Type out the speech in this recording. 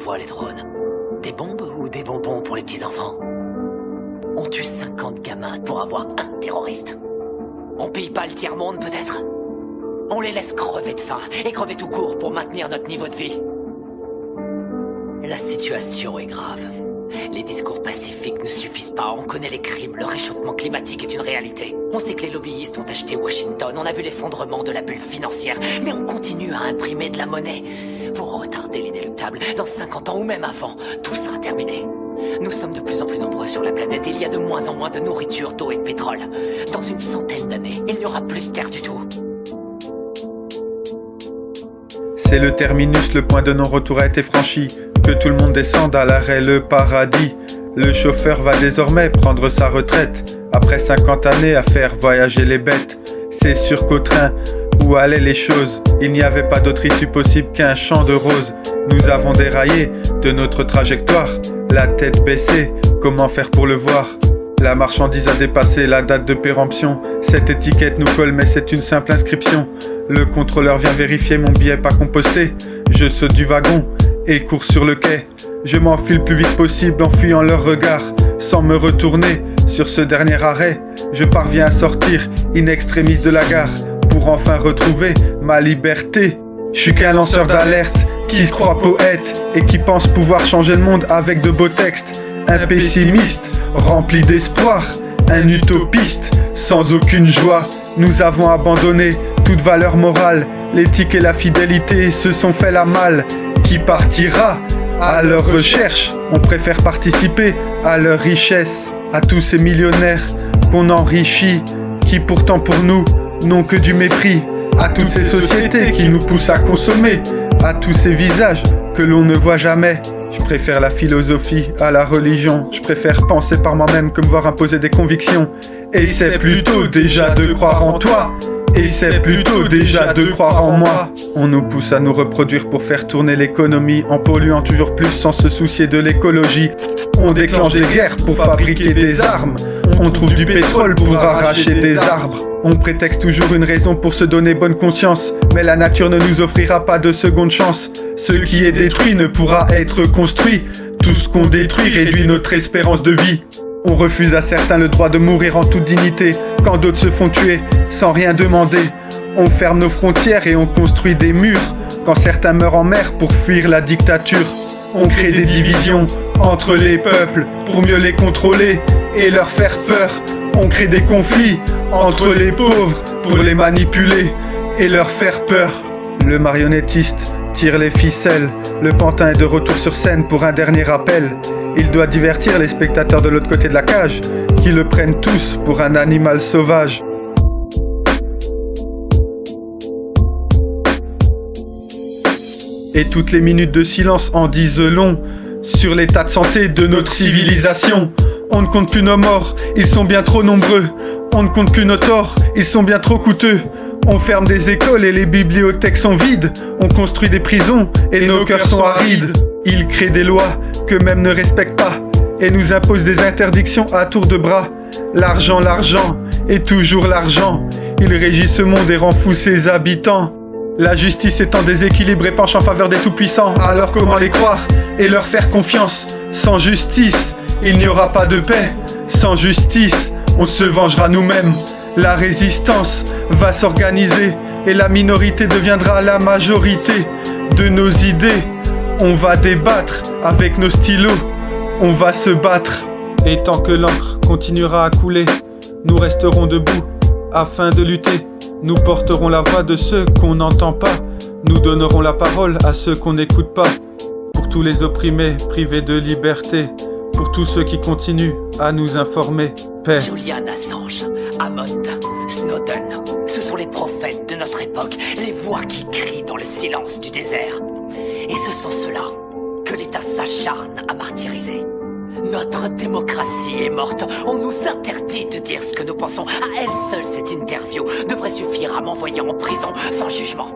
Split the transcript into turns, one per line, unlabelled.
envoie les drones? Des bombes ou des bonbons pour les petits-enfants? On tue 50 gamins pour avoir un terroriste? On pille pas le tiers-monde peut-être? On les laisse crever de faim et crever tout court pour maintenir notre niveau de vie. La situation est grave. Les discours pacifiques ne suffisent pas. On connaît les crimes, le réchauffement climatique est une réalité. On sait que les lobbyistes ont acheté Washington, on a vu l'effondrement de la bulle financière, mais on continue à imprimer de la monnaie pour retarder l'inéluctable. Dans 50 ans ou même avant, tout sera terminé. Nous sommes de plus en plus nombreux sur la planète et il y a de moins en moins de nourriture, d'eau et de pétrole. Dans une centaine d'années, il n'y aura plus de terre du tout.
C'est le terminus, le point de non-retour a été franchi. Que tout le monde descende à l'arrêt, le paradis. Le chauffeur va désormais prendre sa retraite. Après 50 années à faire voyager les bêtes. C'est sûr qu'au train, où allaient les choses, il n'y avait pas d'autre issue possible qu'un champ de roses. Nous avons déraillé de notre trajectoire, la tête baissée, comment faire pour le voir? La marchandise a dépassé la date de péremption. Cette étiquette nous colle mais c'est une simple inscription. Le contrôleur vient vérifier mon billet pas composté. Je saute du wagon et cours sur le quai. Je m'enfuis le plus vite possible en fuyant leur regard. Sans me retourner sur ce dernier arrêt, je parviens à sortir in extremis de la gare pour enfin retrouver ma liberté. Je suis qu'un lanceur d'alerte qui se croit poète et qui pense pouvoir changer le monde avec de beaux textes. Un pessimiste rempli d'espoir, un utopiste sans aucune joie. Nous avons abandonné toute valeur morale, l'éthique et la fidélité se sont fait la malle. Qui partira à leur recherche? On préfère participer à leur richesse, à tous ces millionnaires qu'on enrichit, qui pourtant pour nous n'ont que du mépris, à toutes ces sociétés qui nous poussent à consommer, à tous ces visages que l'on ne voit jamais. Je préfère la philosophie à la religion, je préfère penser par moi-même que me voir imposer des convictions. Et c'est plutôt déjà de croire en toi, et c'est plutôt déjà de croire en moi. On nous pousse à nous reproduire pour faire tourner l'économie, en polluant toujours plus sans se soucier de l'écologie. On déclenche des guerres pour fabriquer des armes, on trouve du pétrole pour arracher des arbres. On prétexte toujours une raison pour se donner bonne conscience, mais la nature ne nous offrira pas de seconde chance. Ce qui est détruit ne pourra être construit, tout ce qu'on détruit réduit notre espérance de vie. On refuse à certains le droit de mourir en toute dignité, quand d'autres se font tuer sans rien demander. On ferme nos frontières et on construit des murs, quand certains meurent en mer pour fuir la dictature. On crée des divisions entre les peuples pour mieux les contrôler et leur faire peur. On crée des conflits entre les pauvres pour les manipuler et leur faire peur. Le marionnettiste tire les ficelles, le pantin est de retour sur scène pour un dernier appel. Il doit divertir les spectateurs de l'autre côté de la cage, qui le prennent tous pour un animal sauvage. Et toutes les minutes de silence en disent long sur l'état de santé de notre civilisation. On ne compte plus nos morts, ils sont bien trop nombreux. On ne compte plus nos torts, ils sont bien trop coûteux. On ferme des écoles et les bibliothèques sont vides. On construit des prisons et nos cœurs sont arides. Ils créent des lois qu'eux-mêmes ne respectent pas et nous imposent des interdictions à tour de bras. L'argent, l'argent et toujours l'argent. Il régit ce monde et rend fou ses habitants. La justice est en déséquilibre et penche en faveur des tout-puissants. Alors comment les croire et leur faire confiance? Sans justice, il n'y aura pas de paix. Sans justice, on se vengera nous-mêmes. La résistance va s'organiser et la minorité deviendra la majorité. De nos idées, on va débattre avec nos stylos, on va se battre. Et tant que l'encre continuera à couler, nous resterons debout afin de lutter. Nous porterons la voix de ceux qu'on n'entend pas. Nous donnerons la parole à ceux qu'on n'écoute pas. Pour tous les opprimés, privés de liberté. Pour tous ceux qui continuent à nous informer. Paix.
Julian Assange, Hammond, Snowden, ce sont les prophètes de notre époque, les voix qui crient dans le silence du désert. Et ce sont ceux-là que l'État s'acharne à martyriser. Notre démocratie est morte, on nous interdit de dire ce que nous pensons. À elle seule, cette interview devrait suffire à m'envoyer en prison sans jugement.